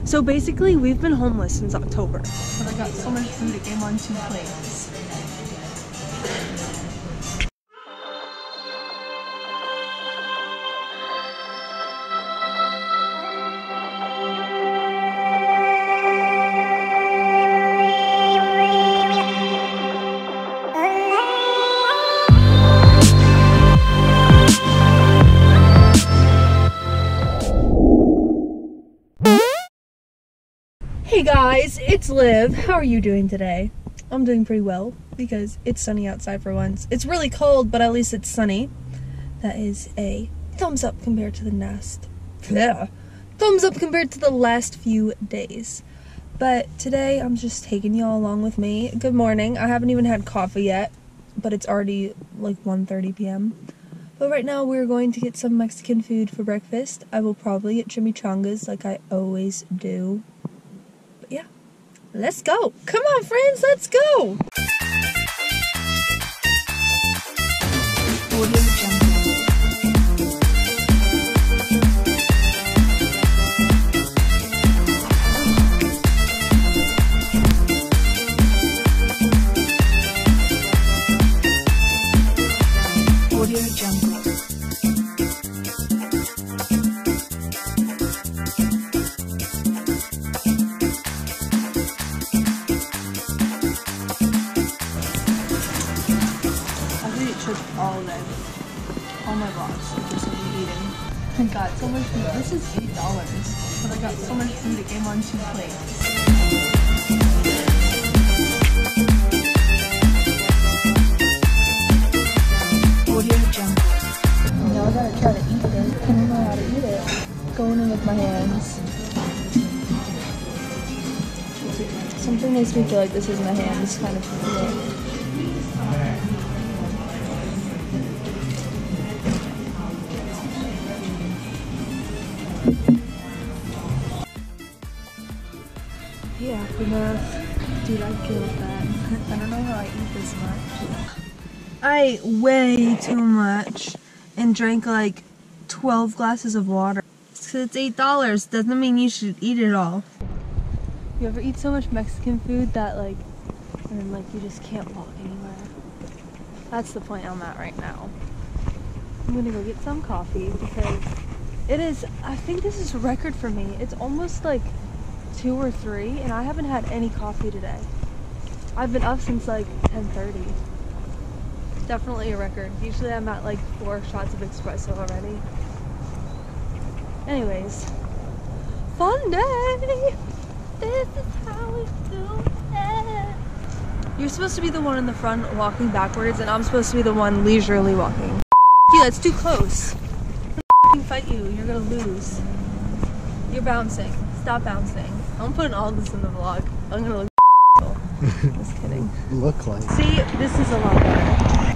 So basically, we've been homeless since October. But I got so much food, it came on 2 plates. Hey guys, it's Liv. How are you doing today? I'm doing pretty well because it's sunny outside for once. It's really cold, but at least it's sunny. That is a thumbs up compared to the last few days. But today I'm just taking y'all along with me. Good morning. I haven't even had coffee yet, but it's already like 1:30 p.m. But right now we're going to get some Mexican food for breakfast. I will probably get chimichangas like I always do. Yeah, let's go. Come on, friends, let's go. All my vlogs, just me eating. I got so much food. This is $8, but I got so much food it came on 2 plates. Now I gotta try to eat this. I don't know how to eat it. Going in with my hands. Something makes me feel like this is my hands kind of feel. Yeah, enough. Dude, I killed that. I don't know how I eat this much. I ate way too much and drank like 12 glasses of water. It's $8. Doesn't mean you should eat it all. You ever eat so much Mexican food that and then you just can't walk anywhere? That's the point I'm at right now. I'm gonna go get some coffee because I think this is a record for me. It's almost like 2 or 3 and I haven't had any coffee today. I've been up since like 10:30. Definitely a record. Usually I'm at like 4 shots of espresso already. Anyways, fun day. This is how we do it. You're supposed to be the one in the front walking backwards and I'm supposed to be the one leisurely walking. You, that's too close. I'm gonna fight you. You're gonna lose. You're bouncing. Stop bouncing. I'm putting all this in the vlog. I'm gonna look Just kidding. Look like. See, this is a lot better.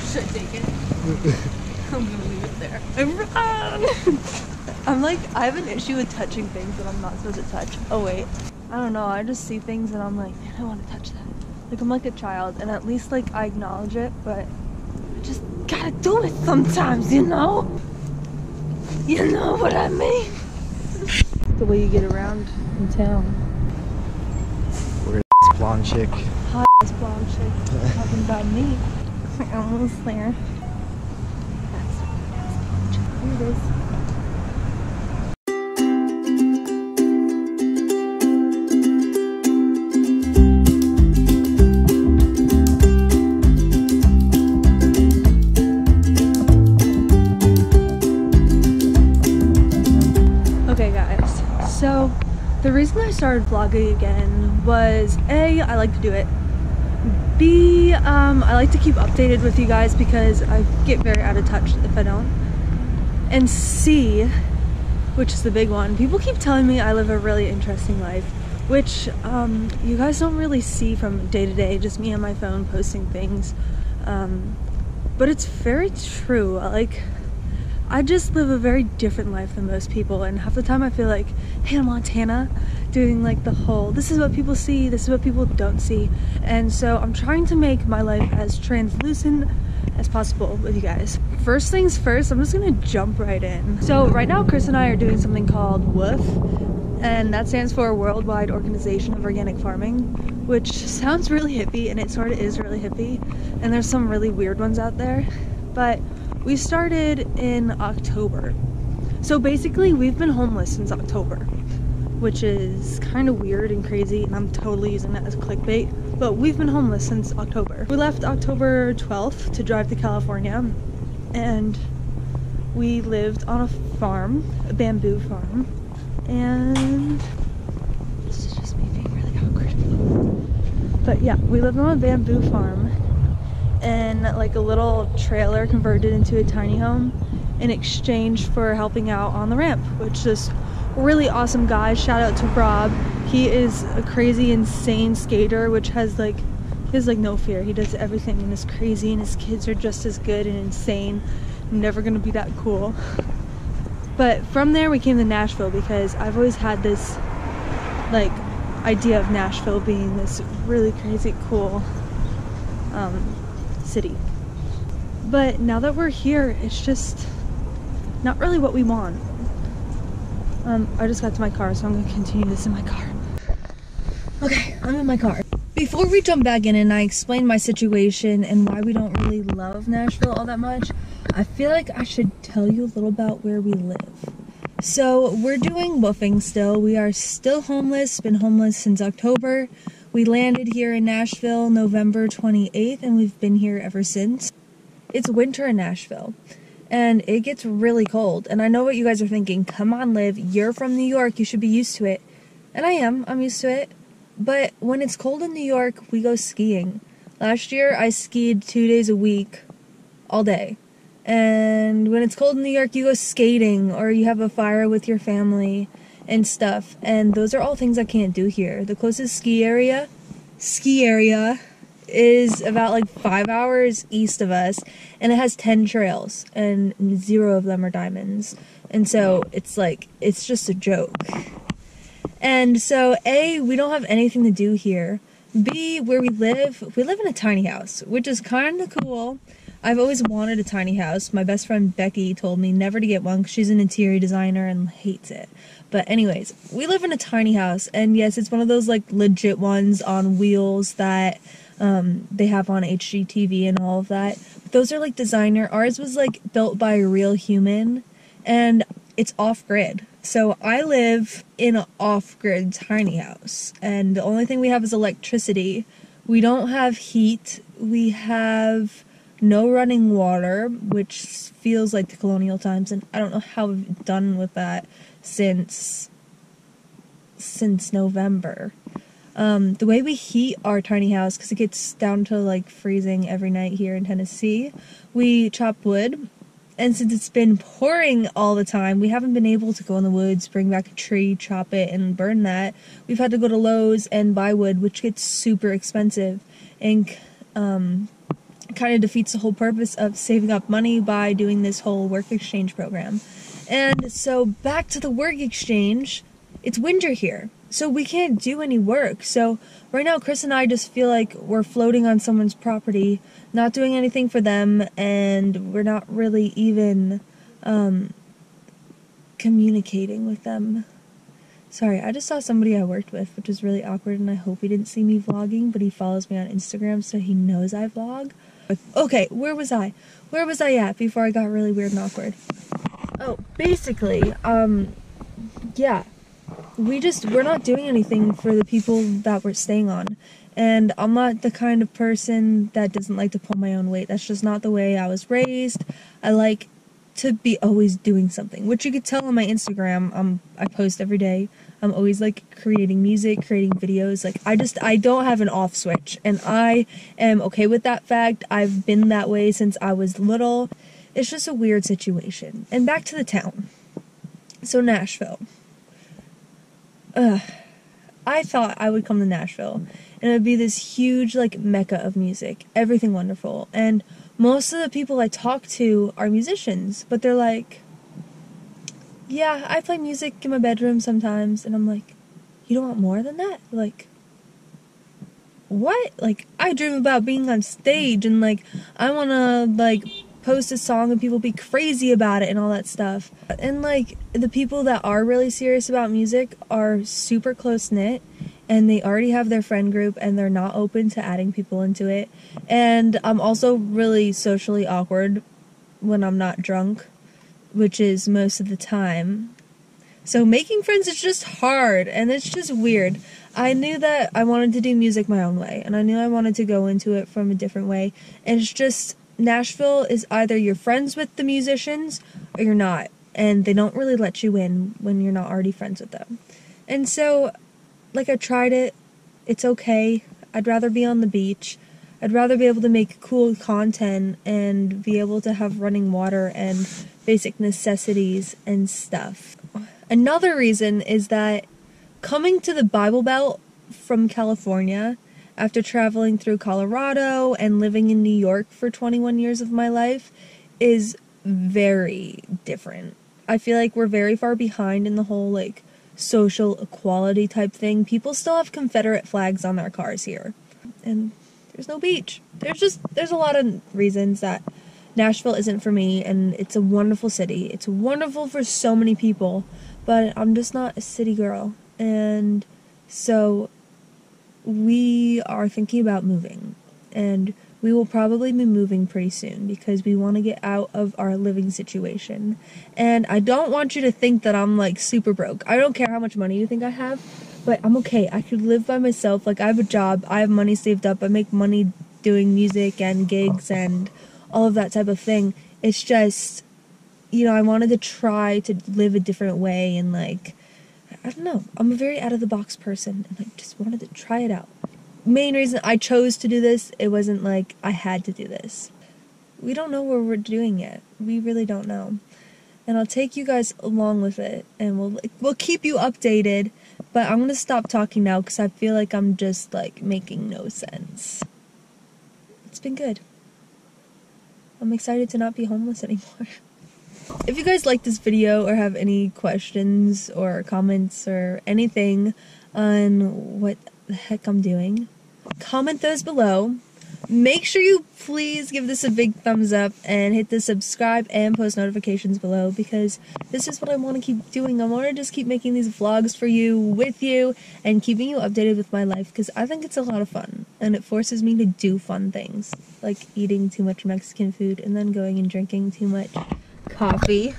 Should I take it? I'm gonna leave it there. And run! I have an issue with touching things that I'm not supposed to touch. Oh wait. I don't know, I just see things and I'm like, man, I want to touch that. Like I'm like a child and at least I acknowledge it, but I just gotta do it sometimes, you know? You know what I mean? The way you get around in town. We're a blonde chick. Hot ass blonde chick. Talking about me. We're almost there. That's a hot ass blonde chick. Here it is. So, the reason I started vlogging again was A, I like to do it. B, I like to keep updated with you guys because I get very out of touch if I don't. And C, which is the big one, people keep telling me I live a really interesting life, which you guys don't really see from day to day, just me on my phone posting things. But it's very true. I just live a very different life than most people, and half the time I feel like Hannah Montana doing the whole this is what people see, this is what people don't see. And so I'm trying to make my life as translucent as possible with you guys. First things first, I'm just gonna jump right in. So right now Chris and I are doing something called WOOF, and that stands for Worldwide Organization of Organic Farming, which sounds really hippie, and it sort of is really hippie, and there's some really weird ones out there, but we started in October. So basically we've been homeless since October, which is kind of weird and crazy, and I'm totally using that as clickbait, but we've been homeless since October. We left October 12th to drive to California, and we lived on a farm, a bamboo farm, and this is just me being really awkward. But yeah, we lived on a bamboo farm in like a little trailer converted into a tiny home in exchange for helping out on the ramp, which is really awesome guy. Shout out to Rob. He is a crazy, insane skater, which has like, he has like no fear. He does everything and is crazy, and his kids are just as good and insane. Never gonna be that cool. But from there we came to Nashville because I've always had this like idea of Nashville being this really crazy cool city. But now that we're here, it's just not really what we want. I just got to my car, so I'm gonna continue this in my car. Okay, I'm in my car. Before we jump back in and I explain my situation and why we don't really love Nashville all that much, I feel like I should tell you a little about where we live. So we're doing woofing still. We are still homeless, been homeless since October. We landed here in Nashville November 28th, and we've been here ever since. It's winter in Nashville, and it gets really cold. And I know what you guys are thinking. Come on, Liv, you're from New York, you should be used to it. And I'm used to it. But when it's cold in New York, we go skiing. Last year, I skied 2 days a week, all day. And when it's cold in New York, you go skating, or you have a fire with your family and stuff. And those are all things I can't do here. The closest ski area is about like 5 hours east of us, and it has 10 trails, and 0 of them are diamonds. And so it's like, it's just a joke. And so A, we don't have anything to do here. B, where we live in a tiny house, which is kind of cool. I've always wanted a tiny house. My best friend Becky told me never to get one because she's an interior designer and hates it. But anyways, we live in a tiny house, and yes, it's one of those like legit ones on wheels that they have on HGTV and all of that. Those are like designer. Ours was like built by a real human, and it's off-grid. So I live in an off-grid tiny house, and the only thing we have is electricity. We don't have heat. We have no running water, which feels like the colonial times, and I don't know how we've done with that since November. The way we heat our tiny house, because it gets down to like freezing every night here in Tennessee, we chop wood, and since it's been pouring all the time, we haven't been able to go in the woods, bring back a tree, chop it, and burn that. We've had to go to Lowe's and buy wood, which gets super expensive, and kind of defeats the whole purpose of saving up money by doing this whole work exchange program. And so back to the work exchange, it's winter here, so we can't do any work. So right now Chris and I just feel like we're floating on someone's property, not doing anything for them, and we're not really even communicating with them. Sorry, I just saw somebody I worked with, which is really awkward, and I hope he didn't see me vlogging, but he follows me on Instagram, so he knows I vlog. Okay, where was I? Where was I at before I got really weird and awkward? Oh, basically, yeah. We're not doing anything for the people that we're staying on. And I'm not the kind of person that doesn't like to pull my own weight. That's just not the way I was raised. I like to be always doing something, which you could tell on my Instagram. I post every day. I'm always like creating music, creating videos. Like I don't have an off switch, and I am okay with that fact. I've been that way since I was little. It's just a weird situation. And back to the town. So Nashville. I thought I would come to Nashville and it would be this huge like mecca of music, everything wonderful. And most of the people I talk to are musicians, but they're like, yeah, I play music in my bedroom sometimes. And I'm like, you don't want more than that? Like, what? Like, I dream about being on stage and, like, I want to, like, post a song and people be crazy about it and all that stuff. And, like, the people that are really serious about music are super close-knit, and they already have their friend group, and they're not open to adding people into it. And I'm also really socially awkward when I'm not drunk, which is most of the time. So making friends is just hard, and it's just weird. I knew that I wanted to do music my own way, and I knew I wanted to go into it from a different way. And it's just, Nashville is either you're friends with the musicians or you're not. And they don't really let you in when you're not already friends with them. And so, like, I tried it. It's okay. I'd rather be on the beach. I'd rather be able to make cool content and be able to have running water and basic necessities and stuff. Another reason is that coming to the Bible Belt from California after traveling through Colorado and living in New York for 21 years of my life is very different. I feel like we're very far behind in the whole, like, social equality type thing. People still have Confederate flags on their cars here. And there's no beach. There's a lot of reasons that Nashville isn't for me, and it's a wonderful city. It's wonderful for so many people, but I'm just not a city girl. And so we are thinking about moving, and we will probably be moving pretty soon because we want to get out of our living situation. And I don't want you to think that I'm, like, super broke. I don't care how much money you think I have, but I'm okay. I could live by myself. Like, I have a job. I have money saved up. I make money doing music and gigs and all of that type of thing. It's just, you know, I wanted to try to live a different way, and, like, I don't know. I'm a very out-of-the-box person, and I just wanted to try it out. Main reason I chose to do this, it wasn't like I had to do this. We don't know where we're doing yet. We really don't know. And I'll take you guys along with it, and we'll keep you updated, but I'm going to stop talking now because I feel like I'm just, like, making no sense. It's been good. I'm excited to not be homeless anymore. If you guys like this video or have any questions or comments or anything on what the heck I'm doing, comment those below. Make sure you please give this a big thumbs up and hit the subscribe and post notifications below, because this is what I want to keep doing. I want to just keep making these vlogs for you, with you, and keeping you updated with my life, because I think it's a lot of fun, and it forces me to do fun things, like eating too much Mexican food and then going and drinking too much coffee.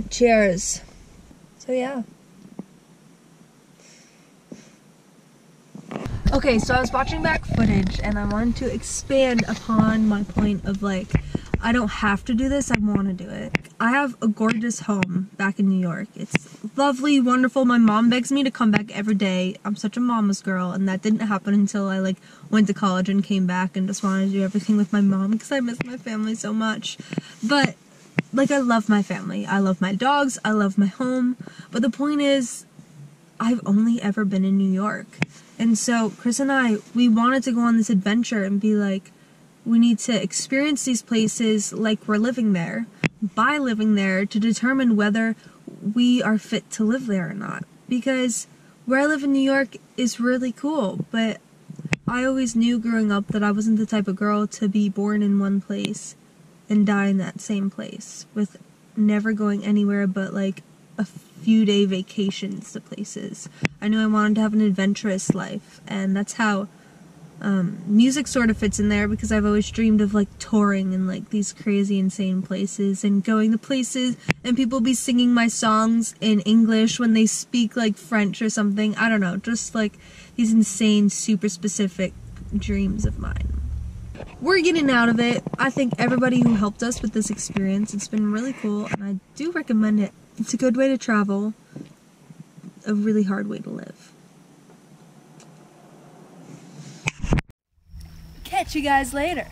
Cheers. So yeah. Okay, so I was watching back footage and I wanted to expand upon my point of, like, I don't have to do this, I want to do it. I have a gorgeous home back in New York. It's lovely, wonderful. My mom begs me to come back every day. I'm such a mama's girl, and that didn't happen until I, like, went to college and came back and just wanted to do everything with my mom because I miss my family so much. But, like, I love my family. I love my dogs. I love my home. But the point is, I've only ever been in New York. And so Chris and I, we wanted to go on this adventure and be like, we need to experience these places like we're living there, by living there, to determine whether we are fit to live there or not. Because where I live in New York is really cool, but I always knew growing up that I wasn't the type of girl to be born in one place and die in that same place, with never going anywhere but, like, a few day vacations to places. I knew I wanted to have an adventurous life, and that's how music sort of fits in there, because I've always dreamed of, like, touring in, like, these crazy insane places and going to places and people be singing my songs in English when they speak, like, French or something. I don't know, just, like, these insane, super specific dreams of mine. We're getting out of it. I thank everybody who helped us with this experience. It's been really cool, and I do recommend it. It's a good way to travel, a really hard way to live. Catch you guys later.